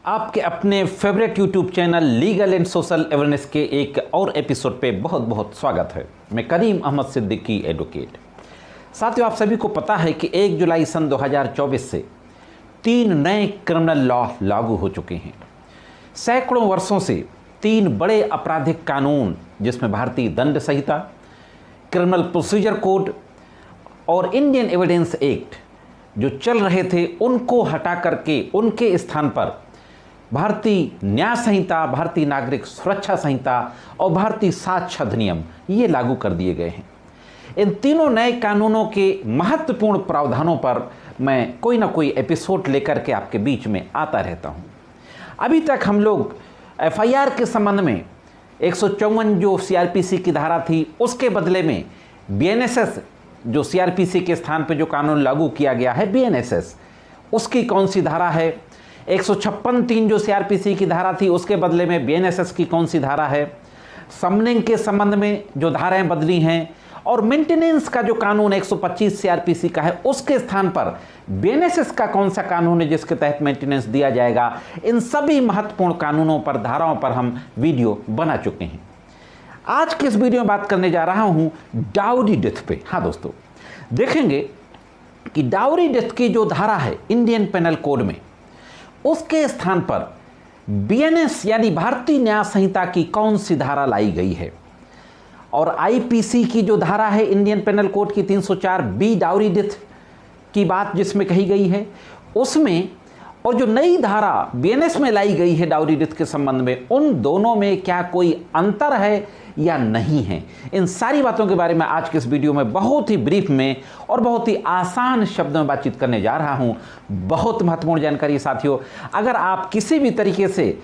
आपके अपने favourite YouTube channel legal and social awareness के एक और एपिसोड पे बहुत बहुत स्वागत है। मैं करीम अहमद सिद्दीकी एडवोकेट। साथियों, आप सभी को पता है कि 1 जुलाई सन 2024 से 3 नए क्रिमिनल लॉ लागू हो चुके हैं। सैकड़ों वर्षों से 3 बड़े आपराधिक कानून जिसमें भारतीय दंड संहिता, क्रिमिनल प्रोसीजर कोड और इंडियन एविडेंस एक्ट जो चल रहे थे, उनको हटा करके उनके स्थान पर भारतीय न्याय संहिता, भारतीय नागरिक सुरक्षा संहिता और भारतीय साक्ष्य अधिनियम ये लागू कर दिए गए हैं। इन तीनों नए कानूनों के महत्वपूर्ण प्रावधानों पर मैं कोई ना कोई एपिसोड लेकर के आपके बीच में आता रहता हूं। अभी तक हम लोग एफआईआर के संबंध में 154 जो सीआरपीसी की धारा थी, उसके बदले में बीएनएसएस जो सीआरपीसी के स्थान पर जो कानून लागू किया गया है बीएनएसएस, उसकी कौन सी धारा है, 156(3) जो सीआरपीसी की धारा थी उसके बदले में बीएनएसएस की कौन सी धारा है, समनिंग के संबंध में जो धाराएं बदली हैं, और मेंटेनेंस का जो कानून 125 सीआरपीसी का है उसके स्थान पर बीएनएसएस का कौन सा कानून है जिसके तहत मेंटेनेंस दिया जाएगा। इन सभी महत्वपूर्ण कानूनों पर, धाराओं पर हम वीडियो बना चुके हैं। आज के इस वीडियो में बात करने जा रहा हूं डाउरी डेथ पे। हाँ दोस्तों, देखेंगे कि डाउरी डेथ की जो धारा है इंडियन पेनल कोड में, उसके स्थान पर बीएनएस यानी भारतीय न्याय संहिता की कौन सी धारा लाई गई है, और आईपीसी की जो धारा है इंडियन पेनल कोड की 304(b) डाउरी डेथ की बात जिसमें कही गई है उसमें, और जो नई धारा बीएनएस में लाई गई है डाउरी डेथ के संबंध में, उन दोनों में क्या कोई अंतर है या नहीं है। इन सारी बातों के बारे में आज के इस वीडियो में बहुत ही ब्रीफ में और बहुत ही आसान शब्दों में बातचीत करने जा रहा हूं। बहुत महत्वपूर्ण जानकारी साथियों, अगर आप किसी भी तरीके से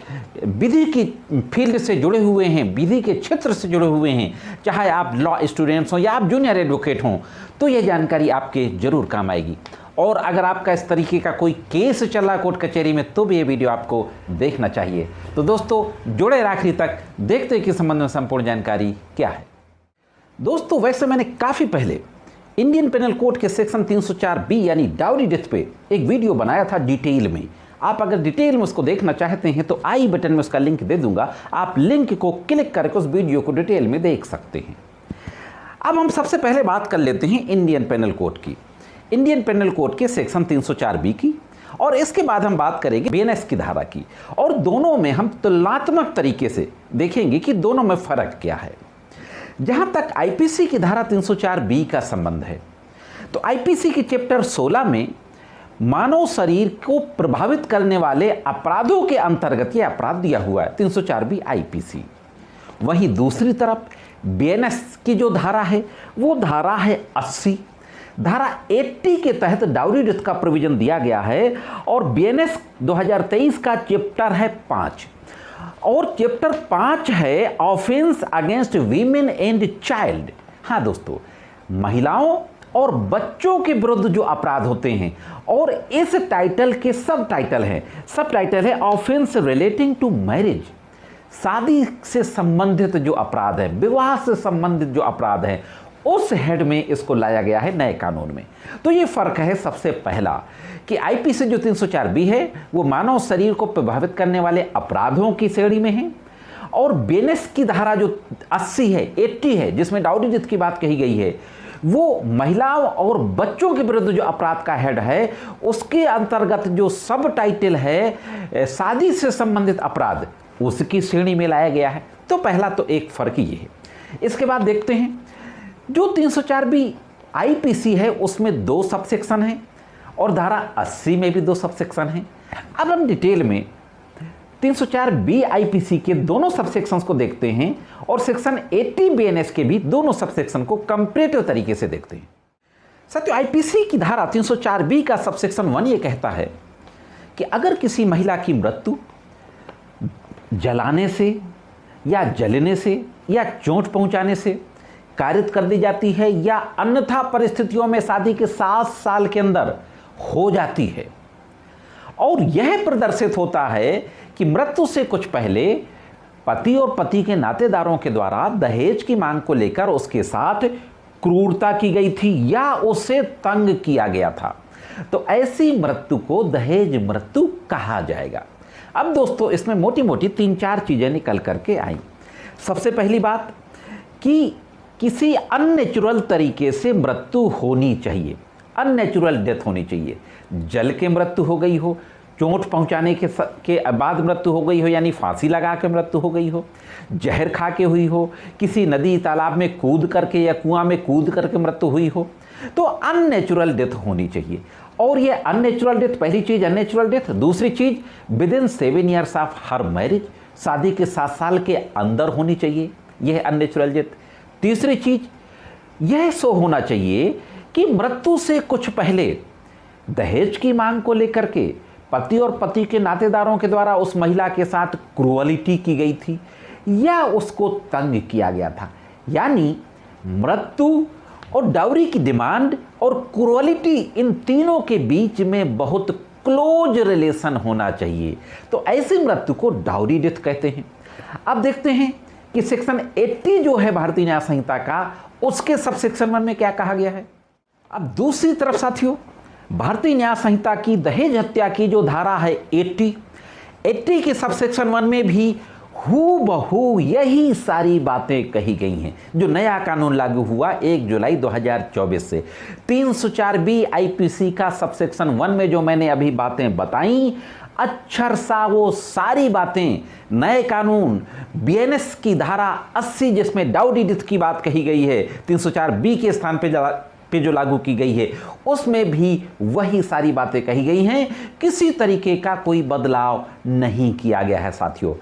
विधि की फील्ड से जुड़े हुए हैं, विधि के क्षेत्र से जुड़े हुए हैं, चाहे आप लॉ स्टूडेंट्स हों या आप जूनियर एडवोकेट हों, तो यह जानकारी आपके जरूर काम आएगी। और अगर आपका इस तरीके का कोई केस चल रहा कोर्ट कचहरी में, तो भी ये वीडियो आपको देखना चाहिए। तो दोस्तों जुड़े आखिरी तक, देखते हैं कि संबंध में संपूर्ण जानकारी क्या है। दोस्तों, वैसे मैंने काफ़ी पहले इंडियन पेनल कोड के सेक्शन 304(b) यानी डाउरी डेथ पे एक वीडियो बनाया था डिटेल में। आप अगर डिटेल में उसको देखना चाहते हैं तो आई बटन में उसका लिंक दे दूंगा, आप लिंक को क्लिक करके उस वीडियो को डिटेल में देख सकते हैं। अब हम सबसे पहले बात कर लेते हैं इंडियन पेनल कोड की, इंडियन पेनल कोड के सेक्शन 304(b) की, और इसके बाद हम बात करेंगे बीएनएस की धारा की, और दोनों में हम तुलनात्मक तरीके से देखेंगे कि दोनों में फर्क क्या है। जहां तक आईपीसी की धारा 304(b) का संबंध है, तो आईपीसी के चैप्टर 16 में मानव शरीर को प्रभावित करने वाले अपराधों के अंतर्गत यह अपराध दिया हुआ है 304(b) आईपीसी। वहीं दूसरी तरफ बीएनएस की जो धारा है वो धारा है 80, धारा 80 के तहत डाउरी डेथ का प्रोविजन दिया गया है, और बीएनएस 2023 का चैप्टर है 5, और चैप्टर 5 है offence against women and child. हाँ दोस्तों, महिलाओं और बच्चों के विरुद्ध जो अपराध होते हैं, और इस टाइटल के सब टाइटल है ऑफेंस रिलेटिंग टू मैरिज, शादी से संबंधित जो अपराध है, विवाह से संबंधित जो अपराध है, उस हेड में इसको लाया गया है नए कानून में। तो ये फर्क है सबसे पहला कि आईपीसी जो 304(b) है वो मानव शरीर को प्रभावित करने वाले अपराधों की श्रेणी में है, और बीएनएस की धारा जो 80 है जिसमें डाउरी डेथ की बात कही गई है, वो महिलाओं और बच्चों के विरुद्ध जो अपराध का हेड है उसके अंतर्गत जो सब टाइटल है शादी से संबंधित अपराध, उसकी श्रेणी में लाया गया है। तो पहला तो एक फर्क ये है। इसके बाद देखते हैं जो 304(b) आईपीसी है उसमें 2 सब सेक्शन हैं, और धारा 80 में भी 2 सब सेक्शन हैं। अब हम डिटेल में 304(b) आईपीसी के दोनों सब सेक्शंस को देखते हैं, और सेक्शन 80 बीएनएस के भी दोनों सब सेक्शन को कंपैरेटिव तरीके से देखते हैं। साथियों, आईपीसी की धारा 304(b) का सब सेक्शन 1 ये कहता है कि अगर किसी महिला की मृत्यु जलाने से या जलने से या चोट पहुंचाने से कारित कर दी जाती है, या अन्यथा परिस्थितियों में शादी के 7 साल के अंदर हो जाती है, और यह प्रदर्शित होता है कि मृत्यु से कुछ पहले पति और पति के नातेदारों के द्वारा दहेज की मांग को लेकर उसके साथ क्रूरता की गई थी या उसे तंग किया गया था, तो ऐसी मृत्यु को दहेज मृत्यु कहा जाएगा। अब दोस्तों इसमें मोटी मोटी 3-4 चीज़ें निकल करके आई। सबसे पहली बात कि किसी अननेचुरल तरीके से मृत्यु होनी चाहिए, अननेचुरल डेथ होनी चाहिए। जल के मृत्यु हो गई हो, चोट पहुंचाने के बाद मृत्यु हो गई हो यानी फांसी लगा के मृत्यु हो गई हो, जहर खा के हुई हो, किसी नदी तालाब में कूद करके या कुआं में कूद करके मृत्यु हुई हो, तो अननेचुरल डेथ होनी चाहिए। और ये अननेचुरल डेथ, पहली चीज़ अननेचुरल डेथ। दूसरी चीज़ within 7 years of her marriage, शादी के 7 साल के अंदर होनी चाहिए, यह है अननेचुरल डेथ। तीसरी चीज़ यह सो होना चाहिए कि मृत्यु से कुछ पहले दहेज की मांग को लेकर के पति और पति के नातेदारों के द्वारा उस महिला के साथ क्रूअलिटी की गई थी या उसको तंग किया गया था। यानी मृत्यु और डाउरी की डिमांड और क्रूअलिटी, इन तीनों के बीच में बहुत क्लोज रिलेशन होना चाहिए। तो ऐसी मृत्यु को डाउरी डेथ कहते हैं। अब देखते हैं कि सेक्शन 80 जो है भारतीय न्याय संहिता का, उसके सब सेक्शन 1 में क्या कहा गया है। अब दूसरी तरफ साथियों, भारतीय न्याय संहिता की दहेज हत्या की जो धारा है 80 के सब सेक्शन 1 में भी हूबहू यही सारी बातें कही गई हैं जो नया कानून लागू हुआ 1 जुलाई 2024 से। 304B आईपीसी का सब सेक्शन 1 में जो मैंने अभी बातें बताई, अक्षर सा वो सारी बातें नए कानून बीएनएस की धारा 80 जिसमें डाउरी डेथ की बात कही गई है 304B के स्थान पे जो लागू की गई है, उसमें भी वही सारी बातें कही गई हैं। किसी तरीके का कोई बदलाव नहीं किया गया है साथियों।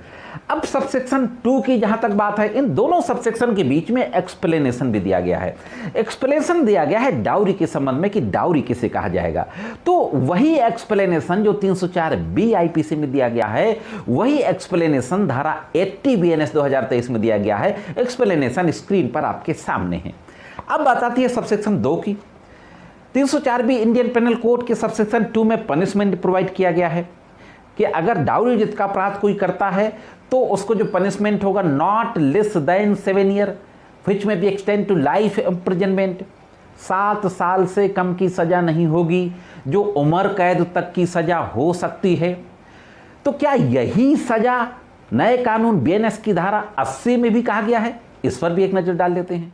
अब सबसेक्शन 2 की जहां तक बात है, इन दोनों सबसेक्शन के बीच में एक्सप्लेनेशन भी दिया गया है। एक्सप्लेनेशन दिया गया है डाउरी के संबंध में कि डाउरी किसे कहा जाएगा। तो वही एक्सप्लेनेशन जो 304B आईपीसी में दिया गया है, वही एक्सप्लेनेशन धारा 80 बीएनएस 2023 में दिया गया है। एक्सप्लेनेशन स्क्रीन पर आपके सामने है। अब बात आती है सबसेक्शन 2 की। 304B इंडियन पेनल कोड के सबसेक्शन 2 में पनिशमेंट प्रोवाइड किया गया है कि अगर डाउरी डेथ का अपराध कोई करता है तो उसको जो पनिशमेंट होगा not less than 7 year which में be extend to life imprisonment. 7 साल से कम की सजा नहीं होगी, जो उम्र कैद तक की सजा हो सकती है। तो क्या यही सजा नए कानून बीएनएस की धारा 80 में भी कहा गया है? इस पर भी एक नजर डाल लेते हैं।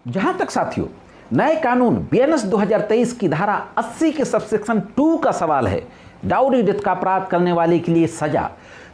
जहां तक साथियों नए कानून बीएनएस 2023 की धारा 80 के सबसेक्शन 2 का सवाल है, डाउरी डेथ का अपराध करने वाले के लिए सजा,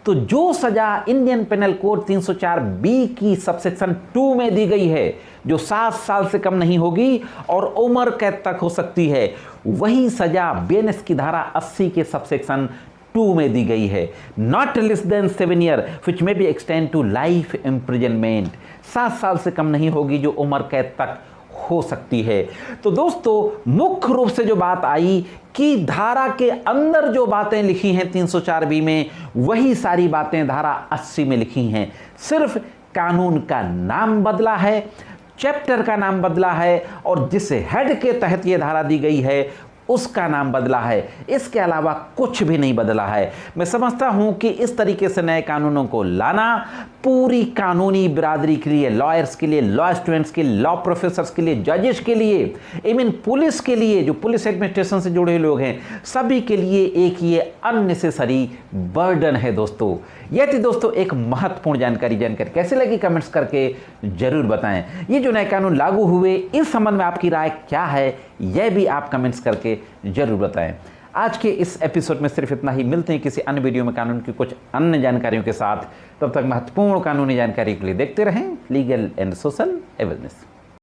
तो जो सजा इंडियन पेनल कोड 304B की सबसेक्शन 2 में दी गई है, जो 7 साल से कम नहीं होगी और उम्र कैद तक हो सकती है, वही सजा बीएनएस की धारा 80 के सबसेक्शन 2 में दी गई है। Not less than 7 year which में be extend to life imprisonment. 7 साल से कम नहीं होगी, जो उम्र कैद तक हो सकती है। तो दोस्तों मुख्य रूप से जो बात आई कि धारा के अंदर जो बातें लिखी हैं 304B में, वही सारी बातें धारा 80 में लिखी हैं। सिर्फ कानून का नाम बदला है, चैप्टर का नाम बदला है और जिस हेड के तहत ये धारा दी गई है उसका नाम बदला है। इसके अलावा कुछ भी नहीं बदला है। मैं समझता हूं कि इस तरीके से नए कानूनों को लाना पूरी कानूनी बिरादरी के लिए, लॉयर्स के लिए, लॉ स्टूडेंट्स के लिए, लॉ प्रोफेसर्स के लिए, जजेस के लिए, इवन पुलिस के लिए, जो पुलिस एडमिनिस्ट्रेशन से जुड़े लोग हैं, सभी के लिए एक ये अननेसेसरी बर्डन है दोस्तों। यह थी दोस्तों एक महत्वपूर्ण जानकारी कैसे लगी कमेंट्स करके जरूर बताएं। ये जो नए कानून लागू हुए, इस संबंध में आपकी राय क्या है, यह भी आप कमेंट्स करके जरूर बताएं। आज के इस एपिसोड में सिर्फ इतना ही। मिलते हैं किसी अन्य वीडियो में कानून की कुछ अन्य जानकारियों के साथ। तब तक महत्वपूर्ण कानूनी जानकारी के लिए देखते रहें लीगल एंड सोशल अवेयरनेस।